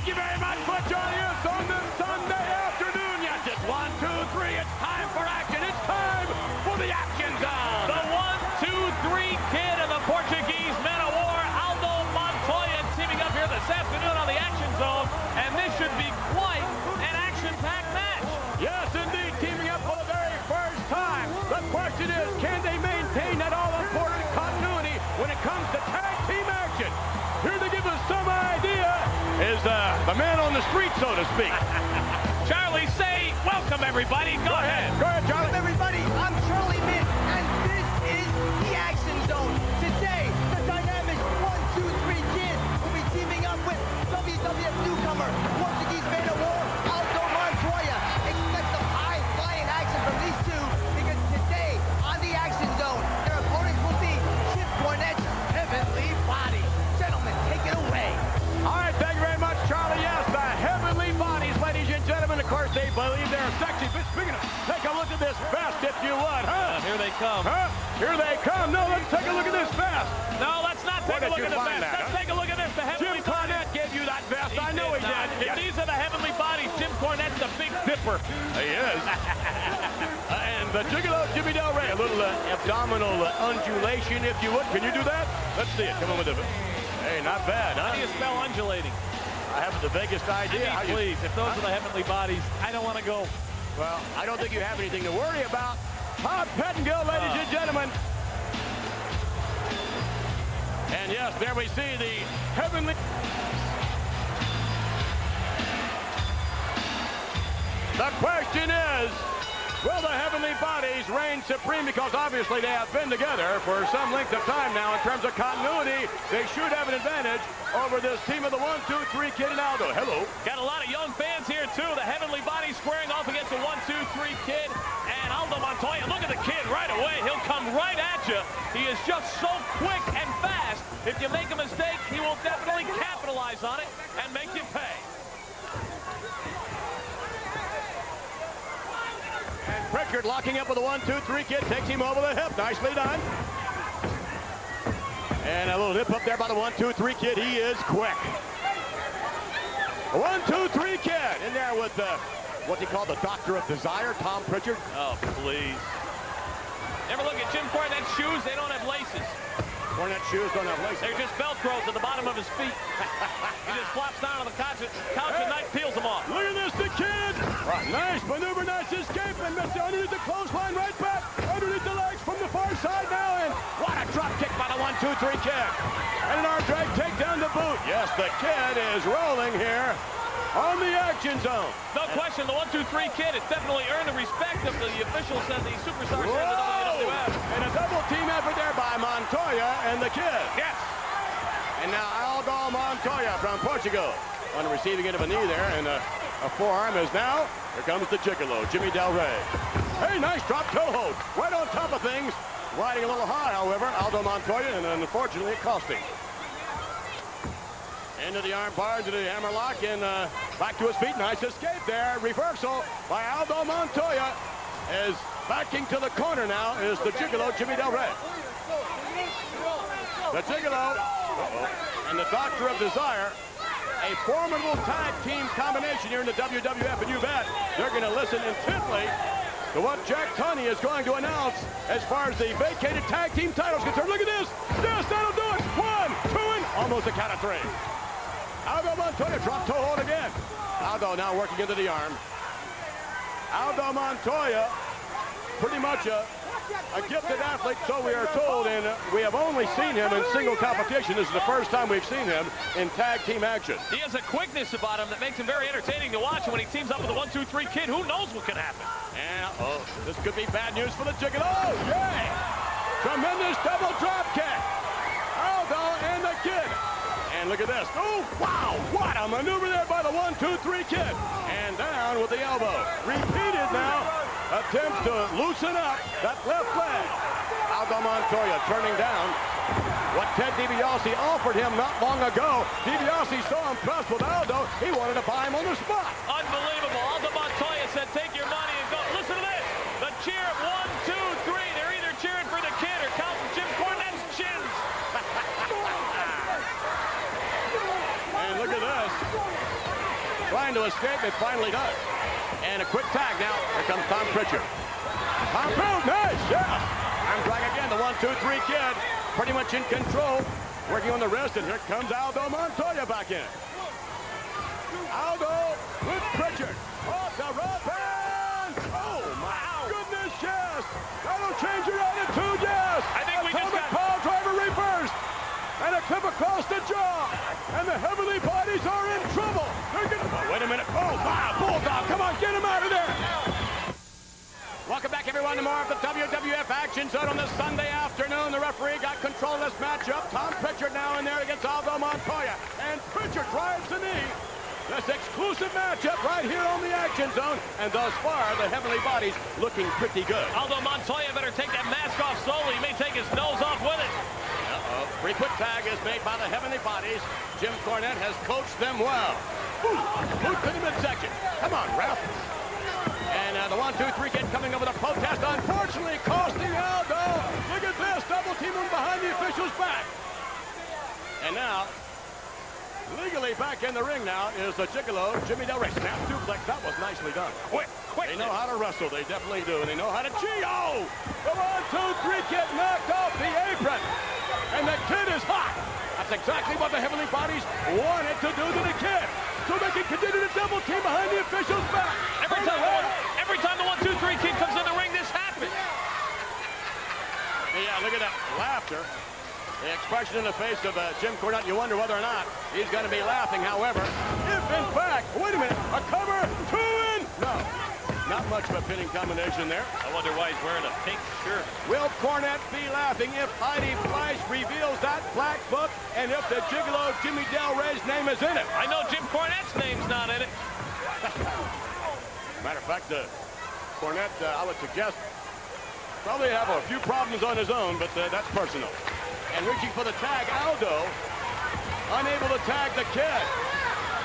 Thank you very much for joining us on this Sunday afternoon. Yes, it's 1, 2, 3. It's time for action. It's time for the Action Zone. The 1, 2, 3 kid of the Portuguese men of war, Aldo Montoya, teaming up here this afternoon on the Action Zone. And this should be quite an action-packed match. Yes, indeed, teaming up for the very first time. The question is, can they maintain that all-important continuity when it comes to tag team action? Here to give us some idea is the man on the street, so to speak. Charlie, say welcome, everybody. Go ahead. Go ahead, Charlie. Welcome, everybody. I'm Charlie Mint, and this is the Action Zone. Today, the dynamic 1, 2, 3 kid will be teaming up with WWF newcomer, Portuguese man of war, Aldo Montoya. Expect some high-flying action from these two, because today, on the Action Zone, their opponents will be Jim Cornette's Heavenly Body. Gentlemen, take it away. All right, thank you very much, Charlie. Yes, the Heavenly Bodies, ladies and gentlemen. Of course, they believe they're sexy. But speaking of, take a look at this vest, if you would, huh? Here they come. Huh? Here they come. No, let's take a look at this vest. No, let's not take a look at the vest. Let's take a look at this. The Heavenly Jim Cornette gave you that vest. I know he did. If Yes. these are the Heavenly Bodies, Jim Cornette's the Big Dipper. He is. And the Gigolo, Jimmy Del Rey, a little abdominal undulation, if you would. Can you do that? Let's see it. Come on with it. Hey, not bad, huh? How do you spell undulating? I haven't the vaguest idea. I mean, please, if those are the Heavenly Bodies, I don't want to go. Well, I don't think you have anything to worry about. Todd Pettengill, ladies and gentlemen. And yes, there we see the Heavenly... The question is, will the Heavenly Bodies reign supreme? Because obviously they have been together for some length of time now. In terms of continuity, they should have an advantage over this team of the 1, 2, 3 kid and Aldo. Hello. Got a lot of young fans here, too. The Heavenly Bodies squaring off against the 1, 2, 3 kid and Aldo Montoya. Look at the kid right away. He'll come right at you. He is just so quick and fast. If you make a mistake, he will definitely capitalize on it and make you pay. And Pritchard locking up with the 1, 2, 3 kid, takes him over the hip. Nicely done. And a little nip up there by the 1, 2, 3 kid. He is quick. 1, 2, 3 kid in there with what they call the Doctor of Desire, Tom Pritchard. Oh, please. Ever look at Jim Cornette's shoes? They don't have laces. Cornette shoes don't have laces. They're just Velcros at the bottom of his feet. He just flops down on the couch at night, peels them off. Look at this, the kid. Nice maneuver, nice escape, and Mr. underneath the clothesline, right back, underneath the legs from the far side now, and what a drop kick by the 1, 2, 3 kid. And an arm drag takedown to boot. Yes, the kid is rolling here on the Action Zone. No question, the 1, 2, 3 kid has definitely earned the respect of the officials and the superstars here in the WWF. And a double team effort there by Montoya and the kid. Yes. And now Aldo Montoya from Portugal on the receiving end of a knee there, and a forearm is now, here comes the Gigolo, Jimmy Del Rey. Hey, nice drop toe hold, right on top of things. Riding a little high, however, Aldo Montoya, and unfortunately it cost him. Into the arm bar, into the hammerlock, and back to his feet. Nice escape there. Reversal by Aldo Montoya. As backing to the corner now is the Gigolo, Jimmy Del Rey. The Gigolo and the Doctor of Desire. A formidable tag team combination here in the WWF, and you bet they're going to listen intently to what Jack Tunney is going to announce as far as the vacated tag team titles concerned. Look at this. Yes, that'll do it. 1, 2, and almost a count of 3. Aldo Montoya drop toe hold again. Aldo now working into the arm. Aldo Montoya, pretty much a gifted athlete, so we are told, and we have only seen him in single competition. This is the first time we've seen him in tag team action. He has a quickness about him that makes him very entertaining to watch. When he teams up with the 1, 2, 3 kid, who knows what can happen? And, this could be bad news for the Gigolo. Oh, yay! Tremendous double drop kick. Aldo and the kid. And look at this. Oh, wow! What a maneuver there by the 1, 2, 3 kid. And down with the elbow. Repeated now. Attempts to loosen up that left leg. Aldo Montoya turning down what Ted DiBiase offered him not long ago. DiBiase so impressed with Aldo, he wanted to buy him on the spot. Unbelievable. Aldo Montoya said, take your money and go. Listen to this. The cheer of 1, 2, 3. They're either cheering for the kid or counting Jim Cornette's chins. And look at this. trying to escape. It finally does. And a quick tag now. Here comes Tom Pritchard. Tom Pritchard, nice, yeah. Arm drag again, the 1-2-3 kid. Pretty much in control. Working on the wrist, and here comes Aldo Montoya back in. Aldo with Pritchard. Off the rope, and oh my goodness, yes! That'll change your attitude, yes! I think we just got pile driver reversed. And a clip across the jaw. And the heavenly bodies are in trouble. They're gonna... wait a minute. Oh, wow, Bulldog, come on, get him out of there. Welcome back, everyone, to more of the WWF Action Zone on this Sunday afternoon. The referee got control of this matchup. Tom Pritchard now in there against Aldo Montoya. And Pritchard drives the knee. This exclusive matchup right here on the Action Zone. And thus far, the Heavenly Bodies looking pretty good. Aldo Montoya better take that mask off slowly. He may take his nose off with it. Uh-oh. Three-foot tag is made by the Heavenly Bodies. Jim Cornette has coached them well. Boot to the midsection. Come on, ref. And the 1-2-3 kid coming over the protest, unfortunately costing Aldo. Look at this, double team him behind the official's back. And now, legally back in the ring now is the Gigolo, Jimmy Del Rey. Snap suplex, that was nicely done. Quick. They know how to wrestle, they definitely do. And they know how to G.O. The 1-2-3 kid knocked off the apron. And the kid is hot. That's exactly what the Heavenly Bodies wanted to do to the kid. So they can continue to double team behind the official's back. Every time the 1-2-3 kid comes in the ring, this happens. Yeah, look at that laughter. The expression in the face of Jim Cornette, you wonder whether or not he's going to be laughing. However, if in fact, wait a minute, a cover, 2 in. No, not much of a pinning combination there. I wonder why he's wearing a pink shirt. Will Cornette be laughing if Heidi Fleiss reveals that black book and if the Gigolo Jimmy Del Rey's name is in it? I know Jim Cornette's name's not in it. Matter of fact, Cornette, I would suggest, probably have a few problems on his own, but that's personal. And reaching for the tag, Aldo, unable to tag the kid.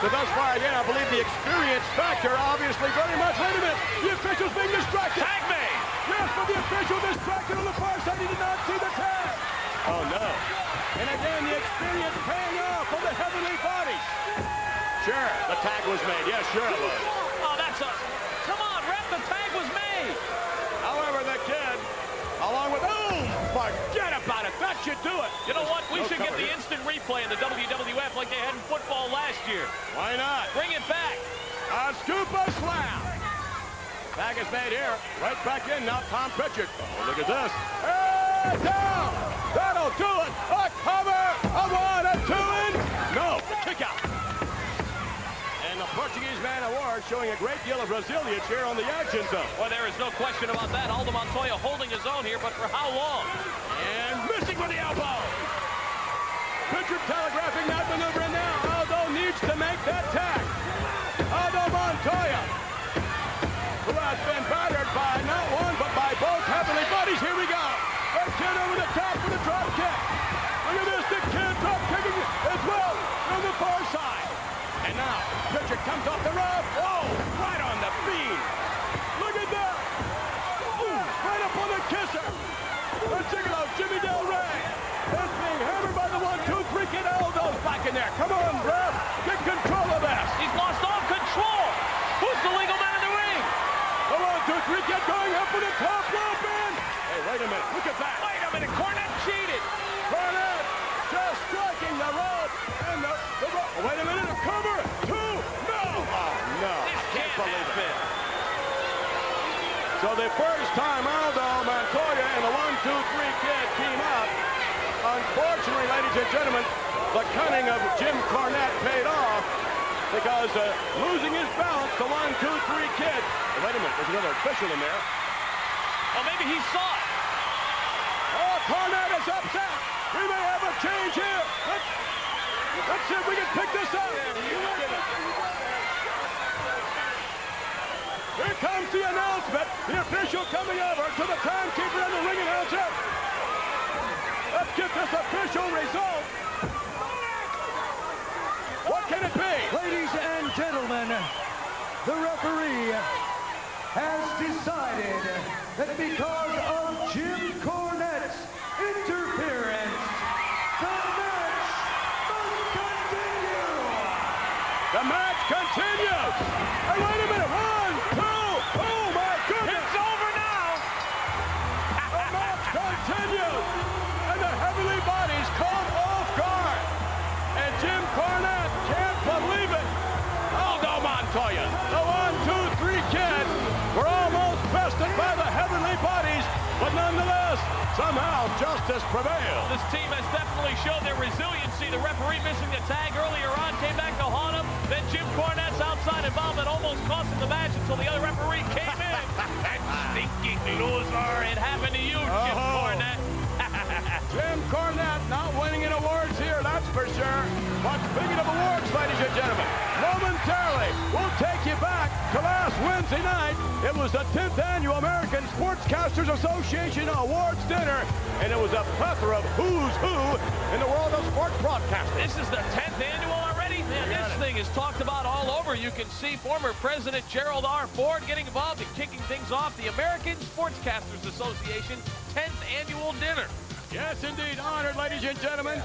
So thus far, again, I believe the experience factor, obviously, very much. Wait a minute, the official's being distracted. Tag me! Yes, but the official distracted on the far side. He did not see the tag. Oh, no. And again, the experience paying off for the Heavenly Bodies. Sure, the tag was made. Yes, sure it was. Oh, that's a... Come on, ref, the tag was made. However, the kid, along with... Oh, forget about it. That should do it. You know what? We should get the instant replay in the WWF like they had in football last year. Why not? Bring it back. A scoop of slam. Tag is made here. Right back in now, Tom Pritchard. Oh, look at this. And down. That'll do it. A cover. A 1, a 2 in. No, the kick out. And the Portuguese Man of War showing a great deal of resilience here on the Action Zone. Well, there is no question about that. Aldo Montoya holding his own here, but for how long? And missing with the elbow. Pritchard telegraphing that maneuver, and now Aldo needs to make that tag. Aldo Montoya, who has been battered by not one, but by both Heavenly Bodies. Here we go. The kid over the top for the drop kick. Look at this, the kid drop kicking as well from the far side. And now, Pritchard comes off the rope. Whoa, right on the beam. Look at that. Ooh, right up on the kisser. The Gigolo, Jimmy Del Rey, is being hammered by the 1-2-3 kid. Aldo's back in there. Come on, ref. Get control of this. He's lost all control. Who's the legal man in the ring? The 1-2-3 kid going up for the top rope in. Hey, wait a minute. Look at that. Wait a minute. Cornette cheated. Cornette just striking the rope. And the rope. Oh, wait a minute. A cover. 2. No. Oh, no. This Can't believe happen. it. So the first time Aldo Montoya and the 1-2-3 kid team up. Unfortunately, ladies and gentlemen, the cunning of Jim Cornette paid off because losing his balance, the 1-2-3 kid. Oh, wait a minute, there's another official in there. Oh, maybe he saw it. Oh, Cornette is upset. We may have a change here. Let's see if we can pick this up. Here comes the announcement. The official coming over to the timekeeper and the ring announcer. Let's get this official result. What can it be? Ladies and gentlemen, the referee has decided that because of Jim Cornette's interference, the match must continue. The match continues. Hey, wait a minute. 1, 2. Oh, my goodness. It's over now. The match continues. And the heavenly bodies caught off guard. And Jim Cornette can't believe it. Aldo Montoya, the 1, 2, 3 kid, were almost bested by the heavenly bodies. But nonetheless, somehow justice prevailed. This team has definitely shown their resiliency. The referee missing the tag earlier on came back to haunt him. Then Jim Cornette's outside involvement almost cost him the match until the other referee came in. That stinking loser. It happened to you, Jim Cornette. Jim Cornette not winning an awards here, that's for sure. But speaking of awards, ladies and gentlemen, momentarily, we'll take you back to last Wednesday night. It was the 10th Annual American Sportscasters Association Awards Dinner, and it was a plethora of who's who in the world of sports broadcasting. This is the 10th annual already? Man, this thing is talked about all over. You can see former President Gerald R. Ford getting involved and kicking things off. The American Sportscasters Association 10th Annual Dinner. Yes, indeed. Honored, ladies and gentlemen.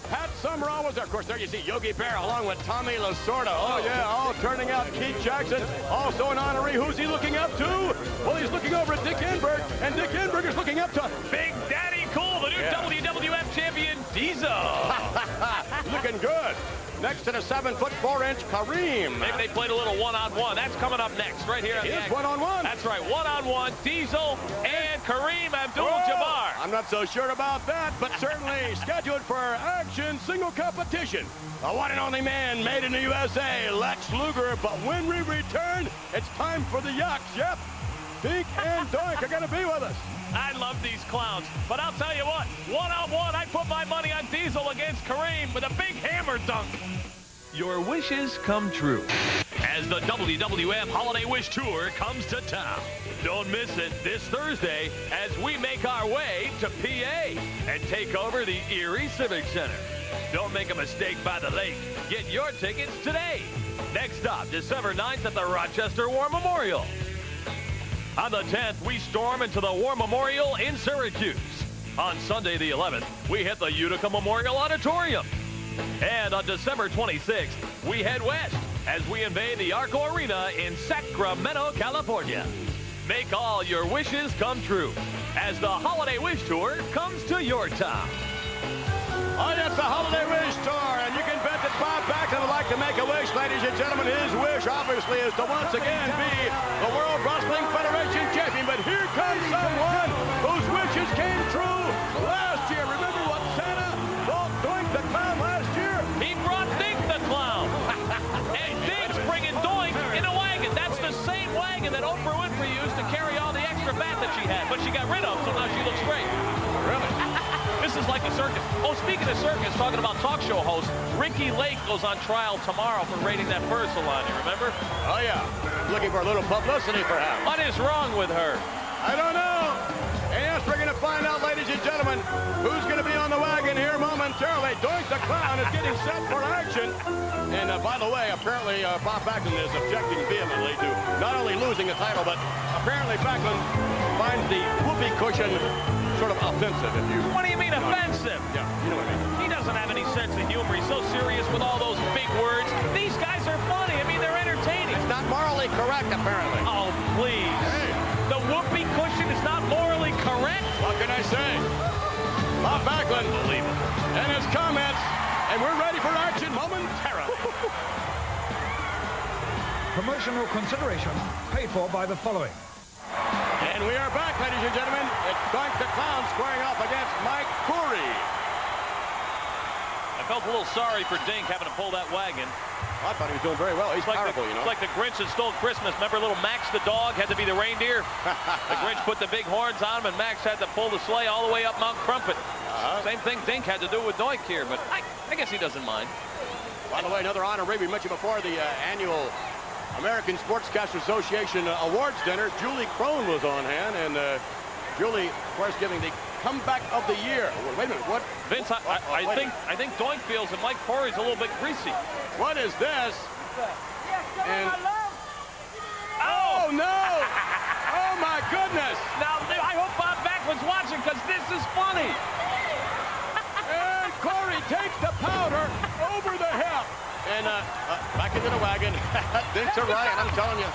Pat Summerall was there. Of course, there you see Yogi Berra along with Tommy Lasorda. Oh, yeah, all turning out. Keith Jackson, also an honoree. Who's he looking up to? Well, he's looking over at Dick Enberg, and Dick Enberg is looking up to Big Daddy Cool, the new WWF champion, Diesel. looking good. Next to the 7'4" Kareem. Maybe they played a little one-on-one. That's coming up next, right here. It is one-on-one. That's right, one-on-one. Diesel and Kareem Abdul-Jabbar. I'm not so sure about that, but certainly scheduled for action single competition. The one and only man made in the USA, Lex Luger. But when we return, it's time for the Yucks. Yep, Dink and Doink are going to be with us. I love these clowns, but I'll tell you what, one-on-one, I put my money on Diesel against Kareem with a big hammer dunk. Your wishes come true as the WWF Holiday Wish Tour comes to town. Don't miss it this Thursday as we make our way to PA and take over the Erie Civic Center. Don't make a mistake by the lake. Get your tickets today. Next stop, December 9th at the Rochester War Memorial. On the 10th, we storm into the War Memorial in Syracuse. On Sunday the 11th, we hit the Utica Memorial Auditorium. And on December 26th, we head west as we invade the Arco Arena in Sacramento, California. Make all your wishes come true as the Holiday Wish Tour comes to your town. Oh, that's the Holiday Wish Tour, and you can bet that Bob Backlund would like to make a wish, ladies and gentlemen. His wish, obviously, is to once again be the World Wrestling Federation champion. But here comes someone whose wishes came true last year. Remember what Santa brought Doink the Clown last year? He brought Dink the Clown. And Dink's bringing Doink in a wagon. That's the same wagon that Oprah Winfrey used to carry all the extra fat that she had, but she got rid of, so now she looks great. Really? This is like a circus. Oh, speaking of circus, talking about talk show host, Ricky Lake goes on trial tomorrow for raiding that fur salon, you remember? Oh, yeah. Looking for a little publicity, perhaps. What is wrong with her? I don't know. And yes, we're going to find out, ladies and gentlemen, who's going to be on the wagon here momentarily. Doink the Clown is getting set for action. And by the way, apparently Bob Backlund is objecting vehemently to not only losing the title, but apparently Backlund finds the whoopee cushion sort of offensive, if you... What do you mean offensive? Yeah, you know what I mean. He doesn't have any sense of humor. He's so serious with all those big words. These guys are funny. I mean, they're entertaining. It's not morally correct, apparently. Oh, please. Hey. The whoopee cushion is not morally correct? What can I say? Bob Backlund and his comments, and we're ready for action momentarily. Promotional consideration paid for by the following. And we are back, ladies and gentlemen. It's Doink the Clown squaring off against Mike Coury. I felt a little sorry for Dink having to pull that wagon. I thought he was doing very well. He's powerful, you know. It's like the Grinch that stole Christmas. Remember little Max the dog had to be the reindeer? The Grinch put the big horns on him, and Max had to pull the sleigh all the way up Mount Crumpet. Same thing Dink had to do with Doink here, but I guess he doesn't mind. By the way, another honoree we mentioned before, the annual American Sportscasters Association Awards Dinner. Julie Crone was on hand, and Julie, of course, giving the comeback of the year. Wait a minute, what? Vince, I think Doink feels that Mike Coury's a little bit greasy. What is this? And oh no! Oh my goodness! Now I hope Bob Backlund's watching because this is funny. And Coury takes the powder over the hip. And back into the wagon. Dink's a riot, I'm telling you.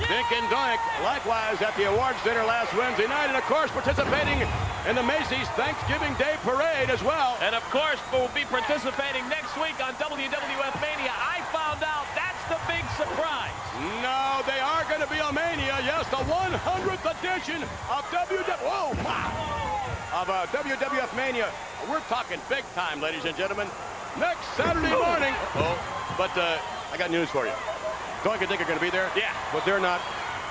Dink and Doink, likewise at the awards dinner last Wednesday night, and of course participating in the Macy's Thanksgiving Day Parade as well. And of course, we'll be participating next week on WWF Mania. I found out that's the big surprise. No, they are going to be a Mania. Yes, the 100th edition of WWF Mania. We're talking big time, ladies and gentlemen. Next Saturday morning. But I got news for you. Doink and Dink are going to be there. Yeah. But they're not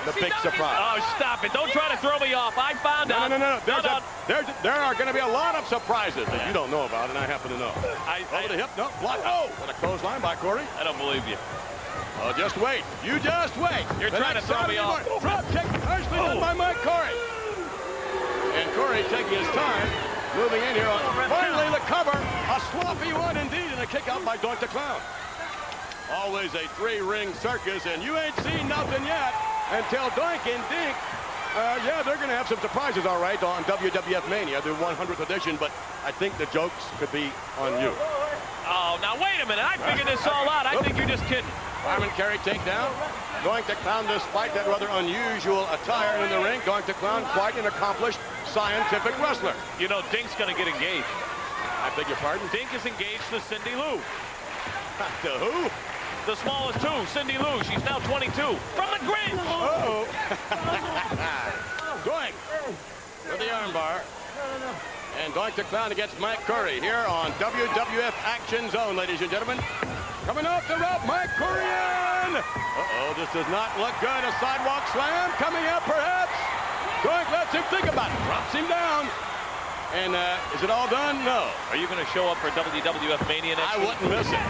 the big surprise. Oh, stop it. Don't try to throw me off. I found out. No. There are going to be a lot of surprises that you don't know about, and I happen to know. Over the hip. No, block. Oh, what a clothesline by Corey. I don't believe you. Oh, just wait. You just wait. You're trying to throw me off. Drop kick, nicely done by Mike Corey. And Corey taking his time, moving in here. Finally, the cover. A sloppy one indeed, and a kick out by Doink the Clown. Always a three-ring circus, and you ain't seen nothing yet until Doink and Dink. Yeah, they're going to have some surprises, all right, on WWF Mania, the 100th edition, but I think the jokes could be on you. Oh, now wait a minute. I figured this all out. I think you're just kidding. Fireman carry takedown. Doink the Clown, despite that rather unusual attire in the ring, Doink the Clown, quite an accomplished scientific wrestler. You know, Dink's going to get engaged. I beg your pardon? Dink is engaged to Cindy Lou. To who? The smallest two, Cindy Lou. She's now 22. From the Grinch. Uh-oh. Doink with the armbar. And Doink the Clown against Mike Curry here on WWF Action Zone, ladies and gentlemen. Coming off the rope, Mike Curry in. This does not look good. A sidewalk slam coming up, perhaps. Doink lets him think about it. Drops him down. And is it all done? No. Are you going to show up for WWF Mania next week? I wouldn't miss it.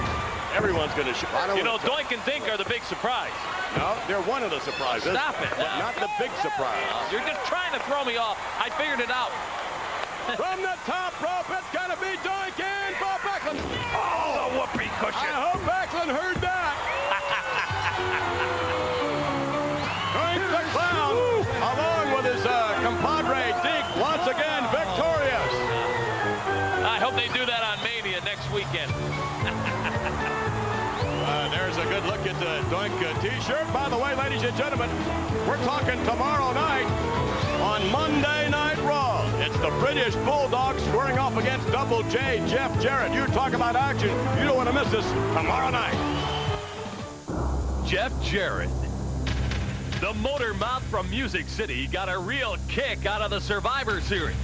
Everyone's going to show up. You know, Doink and Dink are the big surprise. No, they're one of the surprises. Stop it. But not the big surprise. You're just trying to throw me off. I figured it out. From the top rope, it's going to be Doink and Bob Backlund. Oh, the whoopee cushion. I hope Backlund heard that. Doink the Clown, along with his compadre Dink, once again victorious. I hope they do that on Mania next weekend. There's a good look at the Doink t-shirt. By the way, ladies and gentlemen, we're talking tomorrow night on Monday Night Raw. It's the British Bulldog squaring off against Double J, Jeff Jarrett. You talk about action. You don't want to miss this tomorrow night. Jeff Jarrett, the motor mouth from Music City, got a real kick out of the Survivor Series.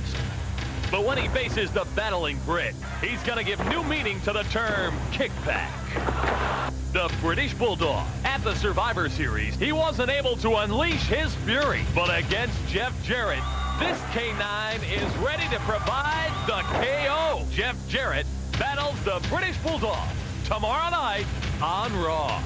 But when he faces the battling Brit, he's going to give new meaning to the term kickback. The British Bulldog. At the Survivor Series, he wasn't able to unleash his fury. But against Jeff Jarrett, this K9 is ready to provide the KO. Jeff Jarrett battles the British Bulldog tomorrow night on Raw.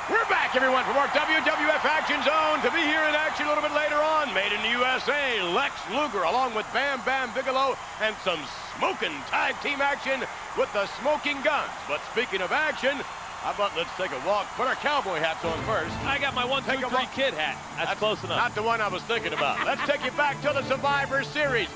We're back, everyone, for more WWF Action Zone. To be here in action a little bit later on, made in the USA, Lex Luger, along with Bam Bam Bigelow, and some smoking tag team action with the Smoking Guns. But speaking of action, how about let's take a walk, put our cowboy hats on first. I got my 1, 2, 3 kid hat. That's close enough. Not the one I was thinking about. Let's take you back to the Survivor Series.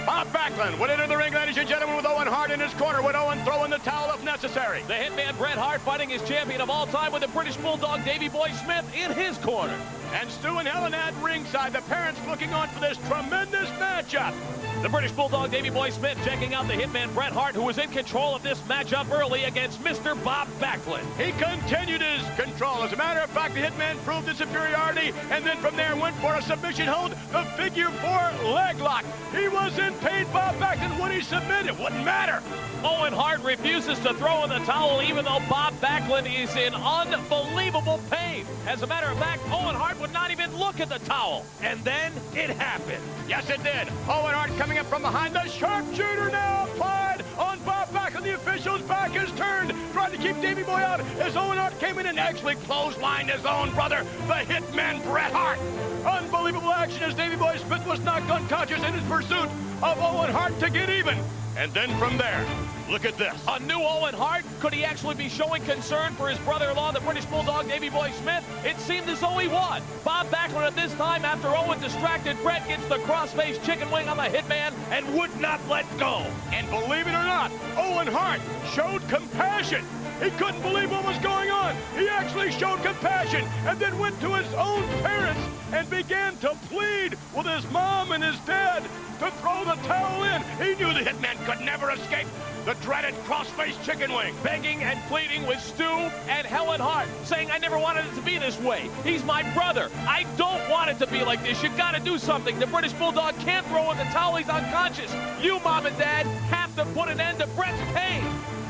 Bob Backlund went into the ring, ladies and gentlemen, with Owen Hart in his corner, with Owen throwing the towel if necessary. The Hitman Bret Hart fighting his champion of all time with the British Bulldog Davey Boy Smith in his corner. And Stu and Helen at ringside, the parents looking on for this tremendous matchup. The British Bulldog Davey Boy Smith checking out the Hitman Bret Hart, who was in control of this matchup early against Mr. Bob Backlund. He continued his control. As a matter of fact, the Hitman proved his superiority, and then from there went for a submission hold, the figure 4 leg lock. He was in pain, Bob Backlund, when he submitted. Wouldn't matter. Owen Hart refuses to throw in the towel, even though Bob Backlund is in unbelievable pain. As a matter of fact, Owen Hart would not even look at the towel. And then it happened. Yes, it did. Owen Hart coming up from behind. The sharpshooter now applied on Bob Backlund. The official's back is turned, trying to keep Davey Boy out as Owen Hart came in and actually clotheslined his own brother, the Hitman Bret Hart. Unbelievable action as Davey Boy Smith was knocked unconscious in his pursuit of Owen Hart to get even. And then from there, look at this. A new Owen Hart? Could he actually be showing concern for his brother-in-law, the British Bulldog Davey Boy Smith? It seemed as though he was. Bob Backlund at this time, after Owen distracted Bret, gets the crossface chicken wing on the Hitman and would not let go. And believe it or not, not, Owen Hart showed compassion. He couldn't believe what was going on. He actually showed compassion and then went to his own parents and began to plead with his mom and his dad to throw the towel in. He knew the Hitman could never escape the dreaded cross-faced chicken wing. Begging and pleading with Stu and Helen Hart, saying, I never wanted it to be this way. He's my brother. I don't want it to be like this. You gotta do something. The British Bulldog can't throw in the towel. He's unconscious. You, Mom and Dad, have to put an end to Brett's pain.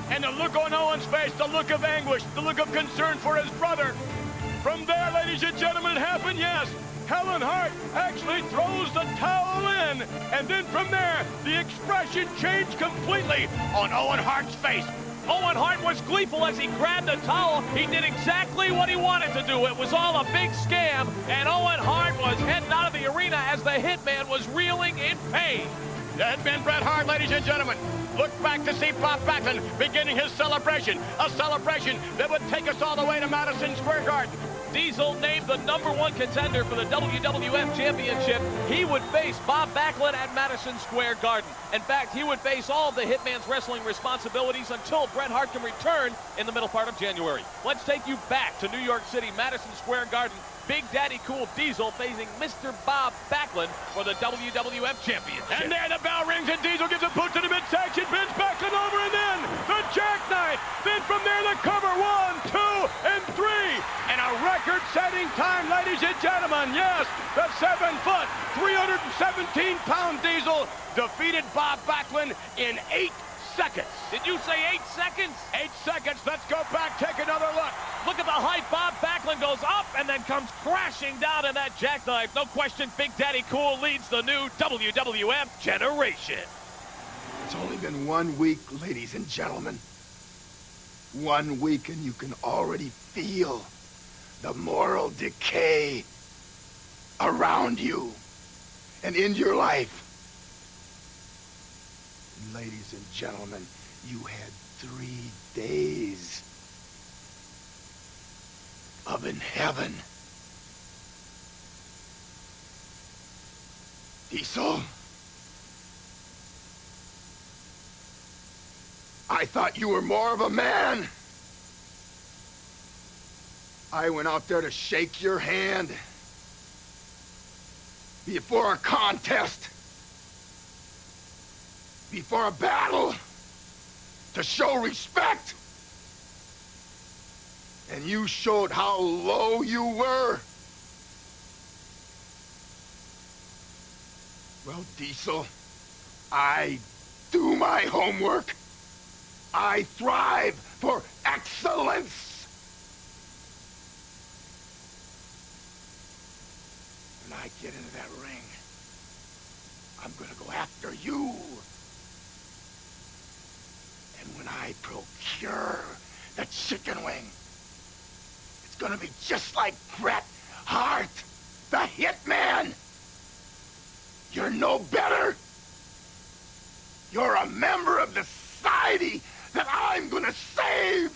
And the look on Owen's face, the look of anguish, the look of concern for his brother. From there, ladies and gentlemen, it happened, yes. Helen Hart actually throws the towel in. And then from there, the expression changed completely on Owen Hart's face. Owen Hart was gleeful as he grabbed the towel. He did exactly what he wanted to do. It was all a big scam, and Owen Hart was heading out of the arena as the Hitman was reeling in pain. The Hitman Bret Hart, ladies and gentlemen, look back to see Bob Backlund beginning his celebration, a celebration that would take us all the way to Madison Square Garden. Diesel named the #1 contender for the WWF Championship. He would face Bob Backlund at Madison Square Garden. In fact, he would face all of the Hitman's wrestling responsibilities until Bret Hart can return in the middle part of January. Let's take you back to New York City, Madison Square Garden. Big Daddy Cool Diesel facing Mr. Bob Backlund for the WWF Championship. And there the bell rings and Diesel gives a boot to the midsection, bends Backlund over, and then the jackknife. Then from there the cover, 1, 2, and 3. And a record-setting time, ladies and gentlemen. Yes, the 7-foot, 317-pound Diesel defeated Bob Backlund in 8 seconds. Did you say 8 seconds? 8 seconds. Let's go back, take another look. Look at the height. Bob Backlund goes up and then comes crashing down in that jackknife. No question, Big Daddy Cool leads the new WWF generation. It's only been 1 week, ladies and gentlemen. 1 week, and you can already feel the moral decay around you and in your life. Ladies and gentlemen, you had 3 days of in heaven. Diesel? I thought you were more of a man. I went out there to shake your hand before a contest, before a battle, to show respect. And you showed how low you were. Well, Diesel, I do my homework. I thrive for excellence. When I get into that ring, I'm gonna go after you. And when I procure the chicken wing, it's gonna be just like Bret Hart, the Hitman. You're no better. You're a member of the society that I'm gonna save.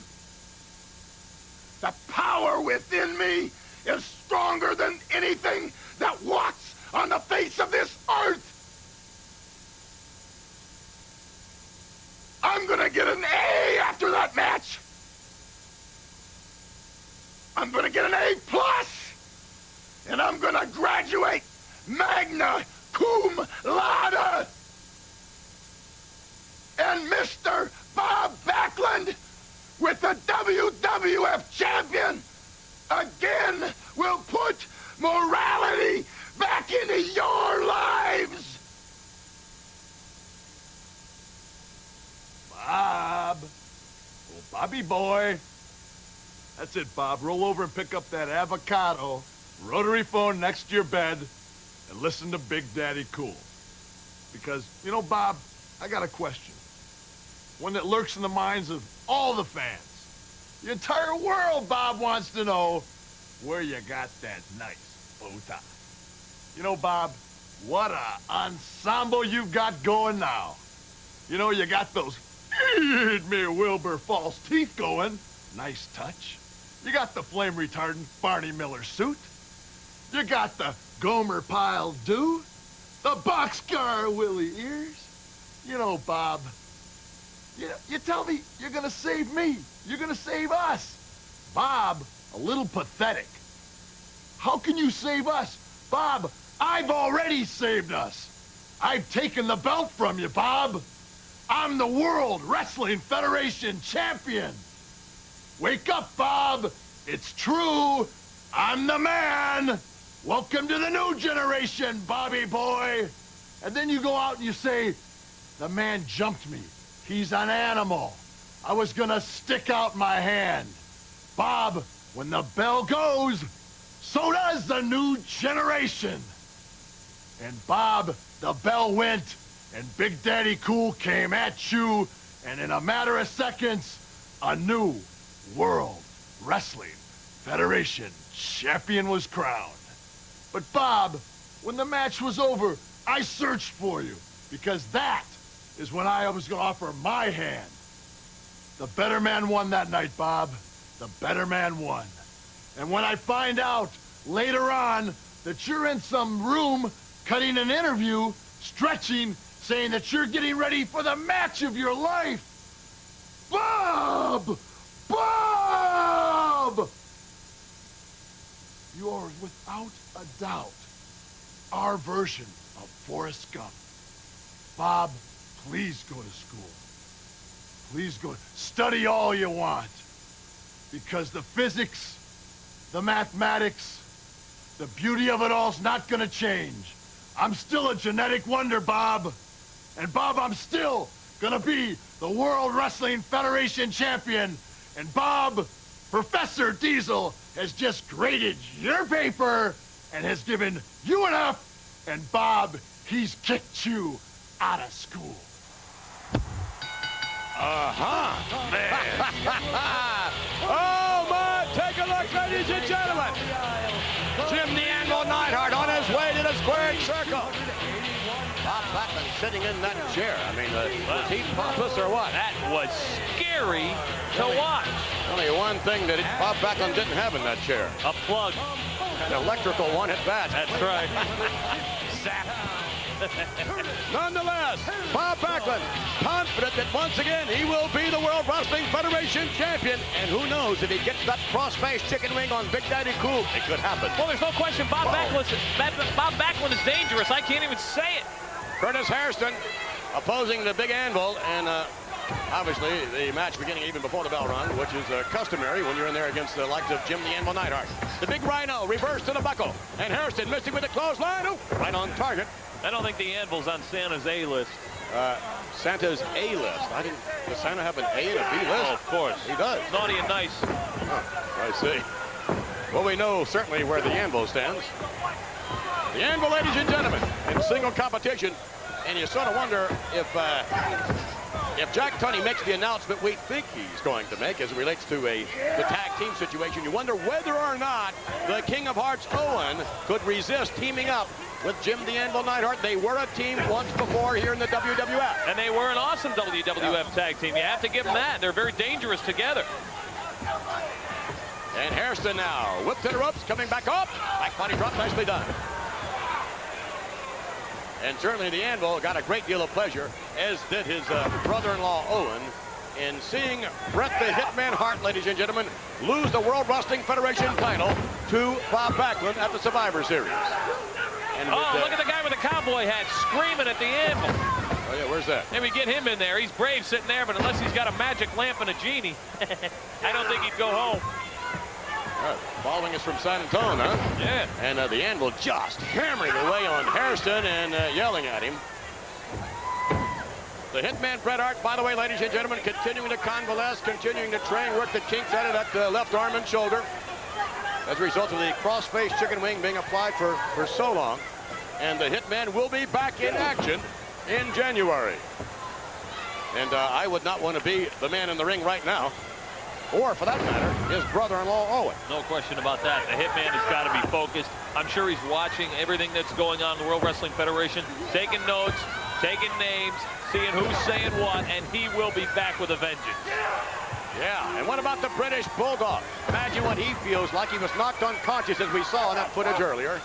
The power within me is stronger than anything that walks on the face of this earth. I'm gonna get an A after that match. I'm gonna get an A+, and I'm gonna graduate magna cum laude. And Mr. Bob Backlund, with the WWF champion, again will put morality back into your lives. Bob. Oh, Bobby boy. That's it, Bob. Roll over and pick up that avocado, rotary phone next to your bed, and listen to Big Daddy Cool. Because, you know, Bob, I got a question. One that lurks in the minds of all the fans. The entire world, Bob, wants to know where you got that nice bow tie. You know, Bob, what a ensemble you've got going now. You know, you got those Eat me Wilbur false teeth going. Nice touch. You got the flame retardant Barney Miller suit. You got the Gomer Pyle do. The boxcar Willie ears. You know, Bob, You tell me you're gonna save me. You're gonna save us. Bob, a little pathetic. How can you save us? Bob, I've already saved us. I've taken the belt from you, Bob. I'm the World Wrestling Federation champion. Wake up, Bob. It's true. I'm the man. Welcome to the new generation, Bobby boy. And then you go out and you say, the man jumped me. He's an animal. I was gonna stick out my hand. Bob, when the bell goes, so does the new generation. And Bob, the bell went, and Big Daddy Cool came at you, and in a matter of seconds, a new World Wrestling Federation champion was crowned. But Bob, when the match was over, I searched for you, because that is when I was gonna offer my hand. The better man won that night, Bob. The better man won. And when I find out later on that you're in some room cutting an interview, stretching, saying that you're getting ready for the match of your life, Bob! Bob! You are without a doubt our version of Forrest Gump. Bob, please go to school. Please go. Study all you want. Because the physics, the mathematics, the beauty of it all's not gonna change. I'm still a genetic wonder, Bob. And Bob, I'm still gonna be the World Wrestling Federation champion. And Bob, Professor Diesel has just graded your paper and has given you an F. And Bob, he's kicked you out of school. Oh, my! Take a look, ladies and gentlemen. Jim the Anvil Neidhart on his way to the squared circle. Bob Backlund sitting in that chair. I mean, was he pompous or what? That was scary to watch. Only one thing that Bob Backlund didn't have in that chair. A plug. An electrical one at that. That's right. Zap. Nonetheless, Bob Backlund confident that once again he will be the World Wrestling Federation champion. And who knows, if he gets that cross-face chicken wing on Big Daddy Cool, it could happen. Well, there's no question Bob Backlund is dangerous. I can't even say it. Curtis Hairston opposing the Big Anvil, and obviously the match beginning even before the bell rung, which is customary when you're in there against the likes of Jim the Anvil Neidhart. The Big Rhino reversed to the buckle, and Hairston missing with a clothesline. Oh, right on target. I don't think the Anvil's on Santa's A-list. Santa's A-list. Does Santa have an A and a B list? Oh, of course. He does. Naughty and nice. Oh, I see. Well, we know certainly where the Anvil stands. The Anvil, ladies and gentlemen, in single competition. And you sort of wonder if Jack Tunney makes the announcement we think he's going to make as it relates to the tag team situation. You wonder whether or not the King of Hearts, Owen, could resist teaming up with Jim the Anvil Neidhart. They were a team once before here in the WWF. And they were an awesome WWF tag team. You have to give them that. They're very dangerous together. And Hairston now whipped to the ropes, coming back up. Back body drop, nicely done. And certainly the Anvil got a great deal of pleasure, as did his brother-in-law Owen, in seeing Bret the Hitman Hart, ladies and gentlemen, lose the World Wrestling Federation title to Bob Backlund at the Survivor Series. And look at the guy with the cowboy hat screaming at the Anvil. Oh, yeah, where's that? Maybe get him in there. He's brave sitting there, but unless he's got a magic lamp and a genie, I don't think he'd go home. Following us from San Antonio, huh? Yeah. And the Anvil just hammering away on Hairston and yelling at him. The Hitman Bret Hart, by the way, ladies and gentlemen, continuing to convalesce, continuing to train, work the kinks out of that left arm and shoulder as a result of the cross-face chicken wing being applied for so long. And the Hitman will be back in action in January. And I would not want to be the man in the ring right now, or for that matter, his brother-in-law Owen. No question about that. The Hitman has got to be focused. I'm sure he's watching everything that's going on in the World Wrestling Federation, taking notes, taking names, seeing who's saying what, and he will be back with a vengeance. Yeah, and what about the British Bulldog? Imagine what he feels like. He was knocked unconscious, as we saw in that footage earlier.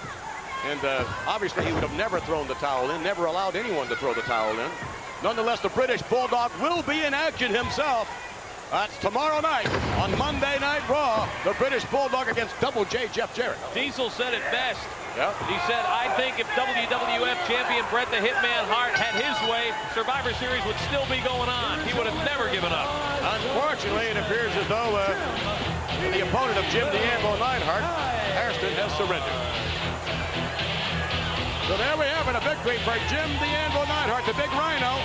And obviously he would have never thrown the towel in, never allowed anyone to throw the towel in. Nonetheless, the British Bulldog will be in action himself. That's tomorrow night on Monday Night Raw. The British Bulldog against Double J Jeff Jarrett. Diesel said it best. Yep. He said, I think if WWF champion Bret the Hitman Hart had his way, Survivor Series would still be going on. He would have never given up. Unfortunately, it appears as though the opponent of Jim the Anvil Neidhart, Hairston, has surrendered. So there we have it, a victory for Jim the Anvil Neidhart, the big rhino,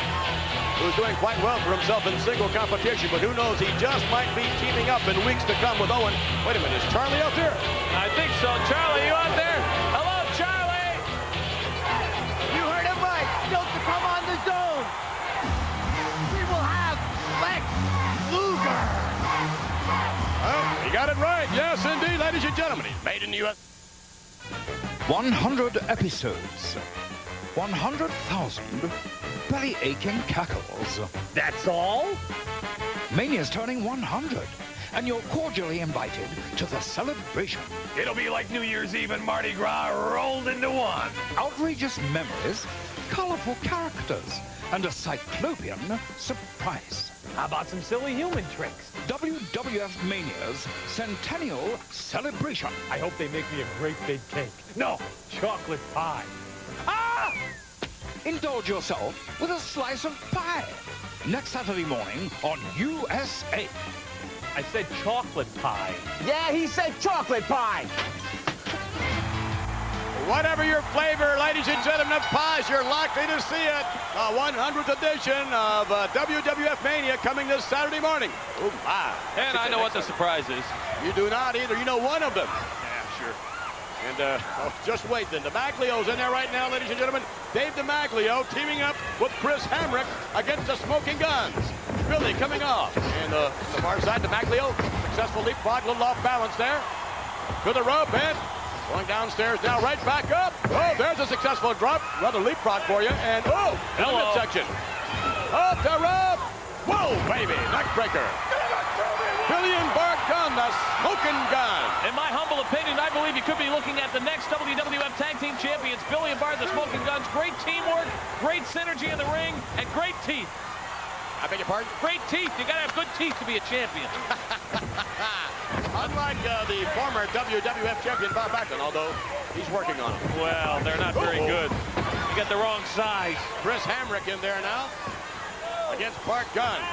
who's doing quite well for himself in single competition, but who knows, he just might be teaming up in weeks to come with Owen. Wait a minute, is Charlie out there? I think so. Charlie, you out there? Hello, Charlie! You heard him right. Still to come on the zone. We will have Lex Luger. Oh, he got it right. Yes, indeed, ladies and gentlemen. He's made in the U.S. 100 episodes. 100,000 belly-aching cackles. That's all? Mania's turning 100, and you're cordially invited to the celebration. It'll be like New Year's Eve and Mardi Gras rolled into one. Outrageous memories, colorful characters, and a cyclopean surprise. How about some silly human tricks? WWF Mania's Centennial Celebration. I hope they make me a great big cake. No, chocolate pie. Ah! Indulge yourself with a slice of pie. Next Saturday morning on USA. I said chocolate pie. Yeah, he said chocolate pie. Whatever your flavor, ladies and gentlemen, of pies, you're likely to see it. The 100th edition of WWF Mania coming this Saturday morning. Oh, my. And I know what the surprise is. You do not either. You know one of them. Yeah, sure. And just wait then. DiMaglio's in there right now, ladies and gentlemen. Dave DiMaglio teaming up with Chris Hamrick against the Smoking Guns. Billy coming off. And the far side, DiMaglio, successful leapfrog, a little off balance there. To the rope and going downstairs now, right back up. Oh, there's a successful drop. Another leapfrog for you. And, oh, in the midsection. Up the rope. Whoa, baby, neckbreaker. Billy and Bart Gunn, the Smoking Gun. In my humble opinion, I believe you could be looking at the next WWF Tag Team Champions, Billy and Bart, the Smoking Guns. Great teamwork, great synergy in the ring, and great teeth. I beg your pardon? Great teeth. You gotta have good teeth to be a champion. Unlike the former WWF champion Bob Backlund, although he's working on it. Well, they're not very good. You got the wrong size. Chris Hamrick in there now against Bart Gunn.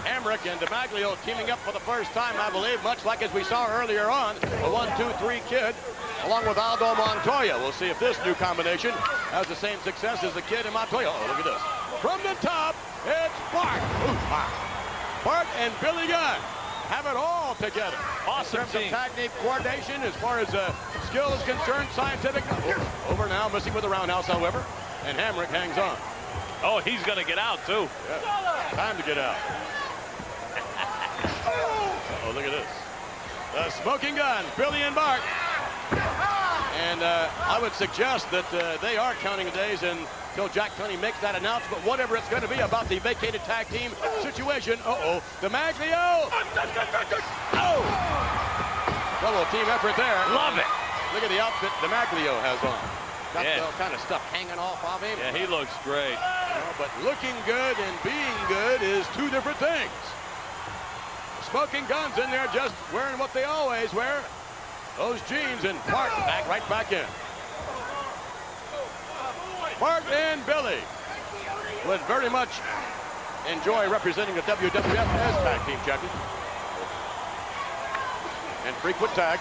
Hamrick and DiMaglio teaming up for the first time, I believe, much like as we saw earlier on, the 1-2-3 Kid, along with Aldo Montoya. We'll see if this new combination has the same success as the Kid and Montoya. Oh, look at this. From the top, it's Bart. Ooh, wow. Bart and Billy Gunn have it all together. Awesome in terms team. of technique, coordination, as far as skill is concerned, scientific. Over now, missing with the roundhouse, however, and Hamrick hangs on. Oh, he's gonna get out too. Yeah. Time to get out. Oh, look at this. The Smoking Gun, Billy and Bart. And I would suggest that they are counting the days until Jack Tunney makes that announcement, whatever it's going to be about the vacated tag team situation. Uh-oh. DiMaglio. Oh! Double team effort there. Love it. Look at the outfit DiMaglio has on. Got Yeah. all kind of stuff hanging off of him. Yeah, he looks great. But looking good and being good is two different things. Smoking Guns in there just wearing what they always wear. Those jeans, and Bart right back in. Bart and Billy would very much enjoy representing the WWF as tag team champions. And frequent tag.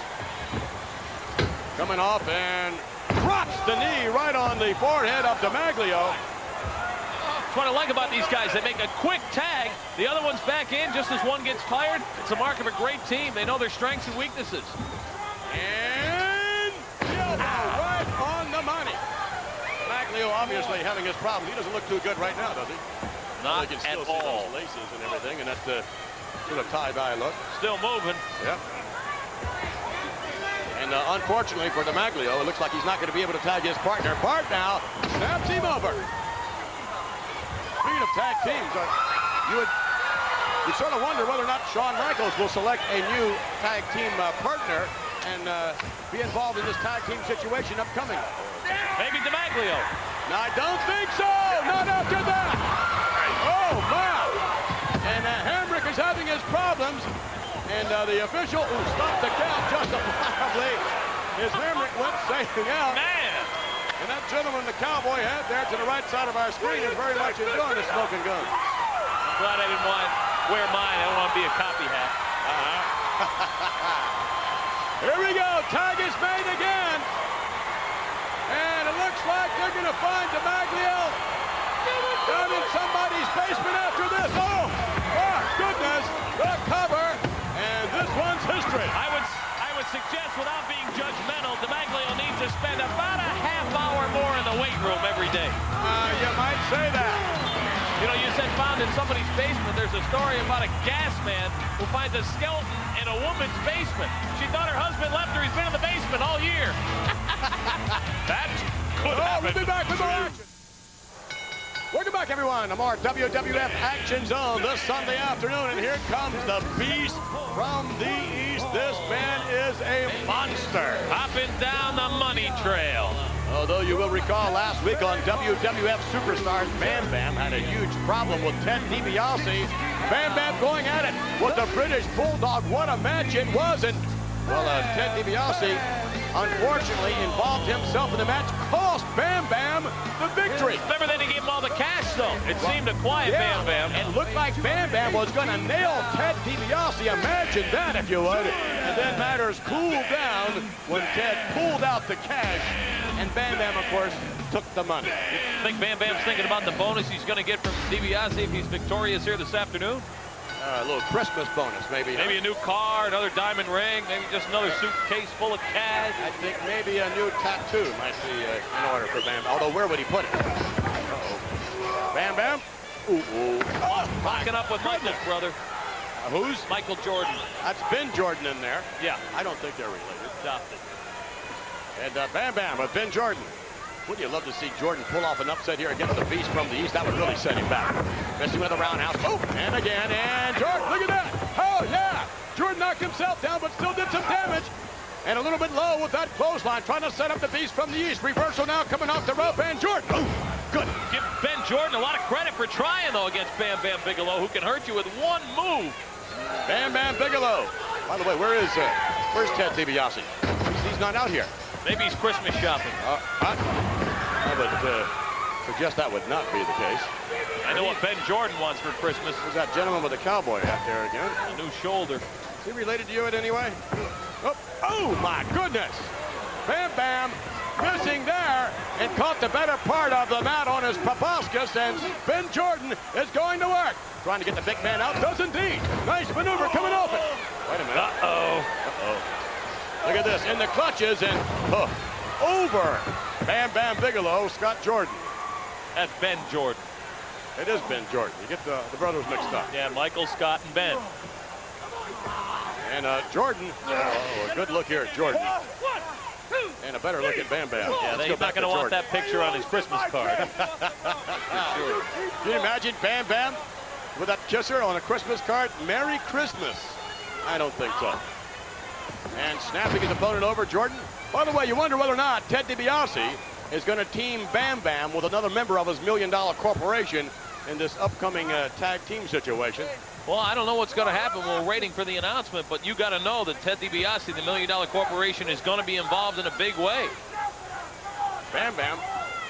Coming off and drops the knee right on the forehead of DiMaglio. That's what I like about these guys. They make a quick tag. The other one's back in just as one gets tired. It's a mark of a great team. They know their strengths and weaknesses. And the elbow right on the money. DiMaglio obviously having his problem. He doesn't look too good right now, does he? Not you can at still see all. those laces and everything, and that's the sort of tie-dye look. Still moving. Yep. And unfortunately for DiMaglio, it looks like he's not going to be able to tag his partner. Bart now snaps him over. Speaking of tag teams, you sort of wonder whether or not Shawn Michaels will select a new tag team partner and be involved in this tag team situation upcoming. Maybe DiMaglio. No, I don't think so. Not after that. Oh, my! And Hamrick is having his problems. And the official who stopped the count justifiably is Hamrick went sailing out. Man! And that gentleman the cowboy hat there to the right side of our screen is very much enjoying the smoking gun. I'm glad I didn't want to wear mine. I don't want to be a copy hat. Here we go. Tag is made again. And it looks like they're going to find DiMaglio down in somebody's basement after this. Oh, my goodness. The cover. And this one's history. I would suggest, without being judgmental, DiMaglio needs to spend about a half hour more in the weight room every day. You might say that. You know, you said found in somebody's basement. There's a story about a gas man who finds a skeleton in a woman's basement. She thought her husband left her. He's been in the basement all year. That could happen. We'll be back with more action. Welcome back, everyone, to more WWF Action Zone this Sunday afternoon. And here comes the beast from the East. This man is a monster. Hopping down the money trail. Although you will recall last week on WWF Superstars, Bam Bam had a huge problem with Ted DiBiase. Bam Bam going at it with the British Bulldog. What a match it was. And, well, Ted DiBiase, unfortunately, involved himself in the match, cost Bam Bam the victory. Remember, then he gave him all the cash, though. It seemed to quiet Bam Bam. It looked like Bam Bam was going to nail Ted DiBiase. Imagine that, if you would. And then matters cooled down when Ted pulled out the cash. And Bam Bam, of course, took the money. You think Bam Bam's thinking about the bonus he's going to get from DiBiase if he's victorious here this afternoon? A little Christmas bonus, maybe. Maybe a new car, another diamond ring, maybe just another suitcase full of cash. I think maybe a new tattoo might be in order for Bam Bam. Although, where would he put it? Bam Bam? Ooh. Locking up with Michael's brother. Who's? Michael Jordan. That's Ben Jordan in there. Yeah. I don't think they're related. Adopted. And Bam Bam with Ben Jordan. Wouldn't you love to see Jordan pull off an upset here against the Beast from the East? That would really set him back. Missing with a roundhouse. Oh, and again, and Jordan, look at that. Oh, yeah. Jordan knocked himself down, but still did some damage. And a little bit low with that clothesline, trying to set up the Beast from the East. Reversal now coming off the rope, and Jordan. Oh, good. Give Ben Jordan a lot of credit for trying, though, against Bam Bam Bigelow, who can hurt you with one move. Bam Bam Bigelow. By the way, where's Ted DiBiase? He's not out here. Maybe he's Christmas shopping. I would suggest that would not be the case. I know what Ben Jordan wants for Christmas. There's that gentleman with the cowboy hat there again. A new shoulder. Is he related to you in any way? Oh, my goodness. Bam Bam missing there and caught the better part of the mat on his proboscis, and Ben Jordan is going to work. Trying to get the big man out. Does indeed. Nice maneuver coming off it. Wait a minute. Uh-oh. Look at this. In the clutches and over. Bam Bam Bigelow, Scott Jordan. That's Ben Jordan. It is Ben Jordan. You get the brothers mixed up. Yeah, Michael, Scott, and Ben. And Jordan, a good look here at Jordan. And a better look at Bam Bam. Yeah, he's not going to want that picture on his Christmas card. Sure. Can you imagine Bam Bam with that kisser on a Christmas card? Merry Christmas. I don't think so. And snapping his opponent over, Jordan. By the way, you wonder whether or not Ted DiBiase is going to team Bam Bam with another member of his $1 million corporation in this upcoming tag team situation. Well, I don't know what's going to happen. We're waiting for the announcement, but you got to know that Ted DiBiase, the $1 million corporation, is going to be involved in a big way. Bam Bam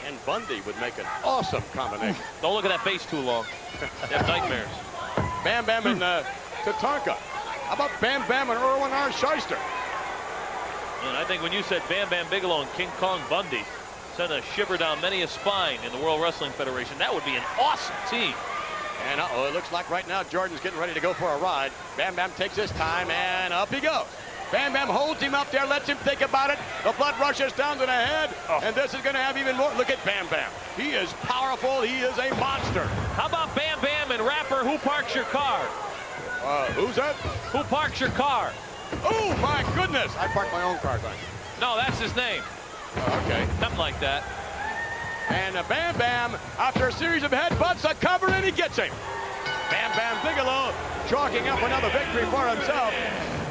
and Bundy would make an awesome combination. Don't look at that face too long. They have nightmares. Bam Bam and Tatanka. How about Bam Bam and Irwin R. Shyster? And I think when you said Bam Bam Bigelow and King Kong Bundy, sent a shiver down many a spine in the World Wrestling Federation. That would be an awesome team. And it looks like right now Jordan's getting ready to go for a ride. Bam Bam takes his time and up he goes. Bam Bam holds him up there, lets him think about it. The blood rushes down to the head, and this is going to have even more. Look at Bam Bam. He is powerful. He is a monster. How about Bam Bam and rapper Who Parks Your Car? Who's that? Who Parks Your Car? Oh, my goodness. I park my own car, don't you? No, that's his name. Okay. Something like that. And Bam Bam, after a series of headbutts, a cover, and he gets him. Bam Bam Bigelow chalking up another victory for himself.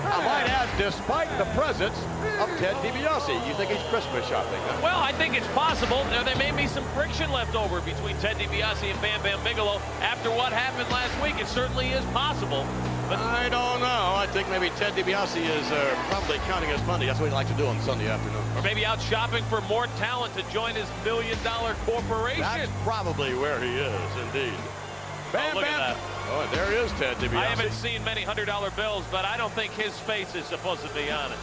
I might add, despite the presence of Ted DiBiase. You think he's Christmas shopping, huh? Well, I think it's possible. There may be some friction left over between Ted DiBiase and Bam Bam Bigelow after what happened last week. It certainly is possible. But I don't know. I think maybe Ted DiBiase is probably counting his money. That's what he likes to do on Sunday afternoon. or maybe out shopping for more talent to join his million-dollar corporation. That's probably where he is, indeed. Bam, look bam. at that. Oh, and there is Ted DiBiase. I haven't seen many $100 bills, but I don't think his face is supposed to be on it.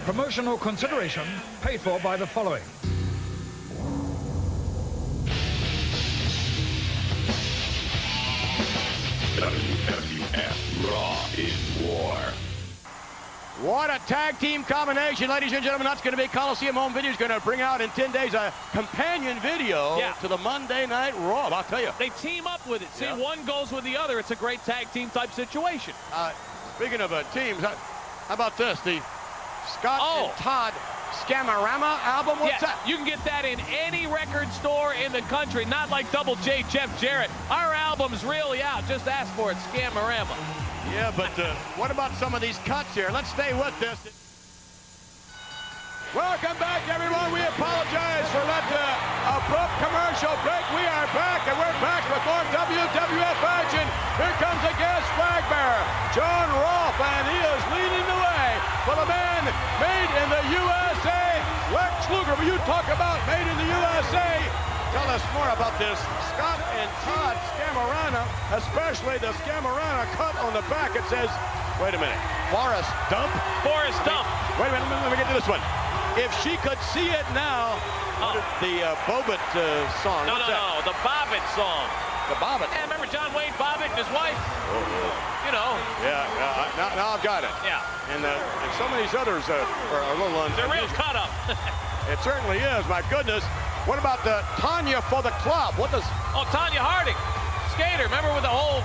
Promotional consideration paid for by the following. WWF Raw is war. What a tag team combination, ladies and gentlemen. That's going to be Coliseum Home Video is going to bring out in 10 days a companion video to the Monday Night Raw. I'll tell you. They team up with it. See, Yeah. one goes with the other. It's a great tag team type situation. Speaking of teams, how about this? The Scott and Todd Scamorama album? What's that? You can get that in any record store in the country, not like Double J Jeff Jarrett. Our album's really out. Just ask for it, Scamorama. Yeah, but what about some of these cuts here? Let's stay with this. Welcome back, everyone. We apologize for that abrupt commercial break. We are back, and we're back with more WWF action. Here comes the guest flag bearer, John Rolfe, and he is leading the way for the man made in the USA, Lex Luger. Will you talk about made in the USA? Tell us more about this Scott and Todd Scamorama, especially the Scamorama cut on the back. It says, wait a minute, Forrest Dump? Forrest Dump. Wait a minute, let me get to this one. If she could see it now, the Bobbitt song. No, the Bobbitt song. The Bobbitt. Yeah, remember John Wayne Bobbitt and his wife? You know. Yeah, now I've got it. Yeah. And some of these others are a little They're real cut up. It certainly is, my goodness. What about the Tanya for the club? What does... Oh, Tanya Harding, skater. Remember with the whole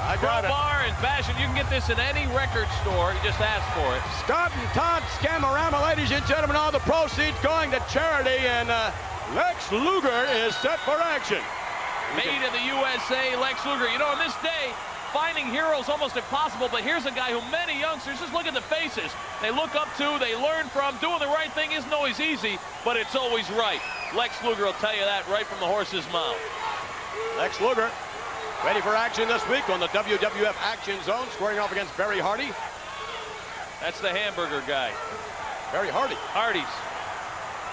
I got crowbar and fashion? You can get this in any record store. You just ask for it. Scott and Todd Scamorama, ladies and gentlemen, all the proceeds going to charity, and Lex Luger is set for action. Made in the USA, Lex Luger. You know, on this day, finding heroes almost impossible, but here's a guy who many youngsters, just look at the faces, they look up to, they learn from. Doing the right thing isn't always easy, but it's always right. Lex Luger will tell you that right from the horse's mouth. Lex Luger ready for action this week on the WWF Action Zone, squaring off against Barry Hardy. That's the hamburger guy. Barry Hardy. Hardy's.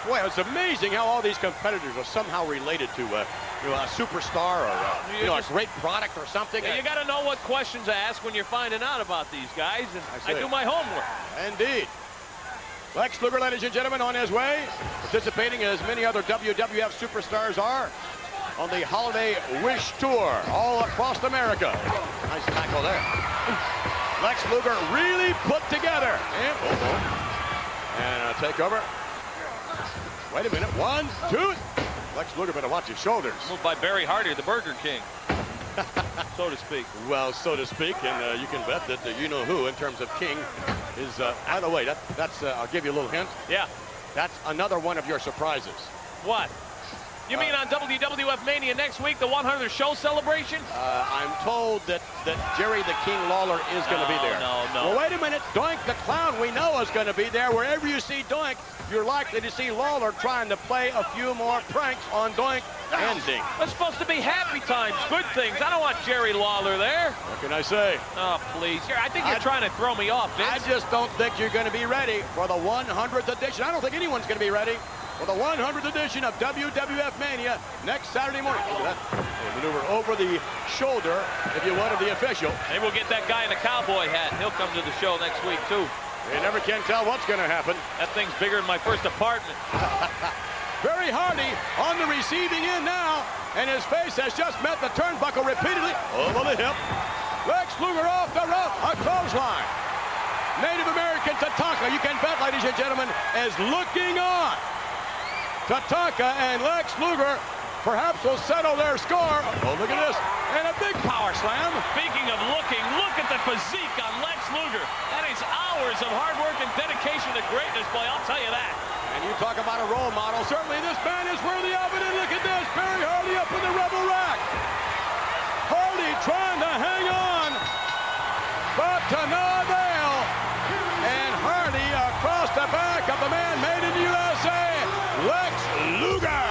Boy, it's amazing how all these competitors are somehow related to a superstar or a great product or something. Yeah, you got to know what questions to ask when you're finding out about these guys, and I do my homework. Indeed. Lex Luger, ladies and gentlemen, on his way, participating as many other WWF superstars are on the Holiday Wish Tour all across America. Nice tackle there. Lex Luger really put together. And a takeover. Wait a minute. 1, 2. Lex Luger better watch his shoulders. Moved by Barry Hardy, the Burger King, so to speak. Well, so to speak, and you can bet that you know who, in terms of King, is, by the way, that's I'll give you a little hint. Yeah. That's another one of your surprises. What? You mean on WWF Mania next week, the 100th show celebration? I'm told that Jerry the King Lawler is going to be there. No. Well, wait a minute. Doink the Clown we know is going to be there. Wherever you see Doink, you're likely to see Lawler trying to play a few more pranks on Doink and Dink. It's supposed to be happy times, good things. I don't want Jerry Lawler there. What can I say? Oh, please. I think you're trying to throw me off, Vince. I just don't think you're going to be ready for the 100th edition. I don't think anyone's going to be ready for the 100th edition of WWF Mania next Saturday morning. Look at that. Maneuver over the shoulder, if you want, of the official. Maybe we'll get that guy in a cowboy hat. He'll come to the show next week, too. You never can tell what's going to happen. That thing's bigger than my first apartment. Very Hardy on the receiving end now, and his face has just met the turnbuckle repeatedly. Over the hip. Lex Luger off the rope. A clothesline. Native American Tatanka, you can bet, ladies and gentlemen, is looking on. Tatanka and Lex Luger perhaps will settle their score. Oh, look at this. And a big power slam. Speaking of looking, look at the physique on Lex Luger. That is hours of hard work and dedication to greatness, boy, I'll tell you that. And you talk about a role model. Certainly this man is worthy of it. And look at this. Barry Hardy up in the Rebel Rack. Hardy trying to hang on. But to no avail. And Hardy across the back of the man made in the USA, Lex Luger.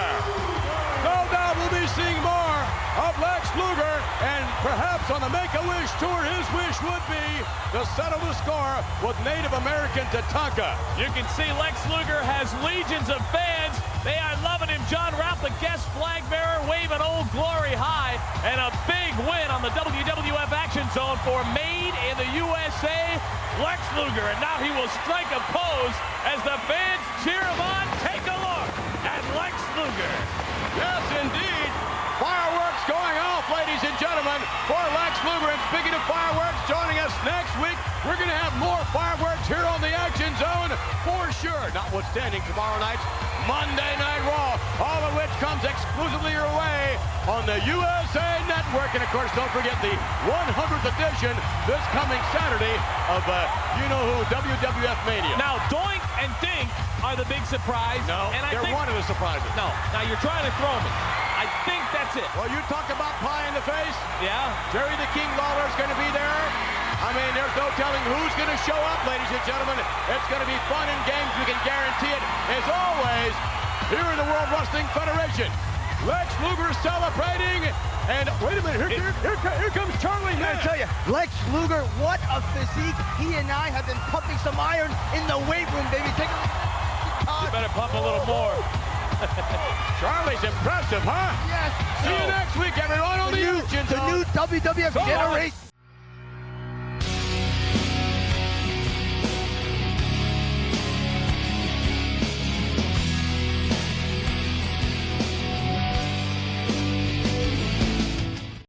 No doubt we'll be seeing more of Lex Luger, and perhaps on the Make-A-Wish tour, his wish would be to settle the score with Native American Tatanka. You can see Lex Luger has legions of fans. They are loving him. John Ralph, the guest flag bearer, waving Old Glory high. And a big win on the WWF Action Zone for Made in the USA, Lex Luger. And now he will strike a pose as the fans cheer him on. Take a look at Lex Luger. Yes, indeed. Fireworks going off, ladies and gentlemen, for Lex Luger. And speaking of fireworks, joining us next week, we're going to have more fireworks here on the Action Zone for sure. Notwithstanding tomorrow night's Monday Night Raw, all of which comes exclusively your way on the USA Network. And of course, don't forget the 100th edition this coming Saturday of you-know-who, WWF Mania. Now, Doink and Dink are the big surprise. No, and I they're think, one of the surprises. No, now you're trying to throw me. I think that's it. Well, you talk about pie in the face. Yeah. Jerry the King Lawler's going to be there. I mean, there's no telling who's going to show up, ladies and gentlemen. It's going to be fun and games. We can guarantee it. As always, here in the World Wrestling Federation, Lex Luger celebrating. And wait a minute, here comes Charlie. I tell you, Lex Luger, what a physique. He and I have been pumping some iron in the weight room, baby. Take a You better pump a little more. Charlie's impressive, huh? Yes. See you next week, everyone, on the Action Zone. The new WWF So long. generation.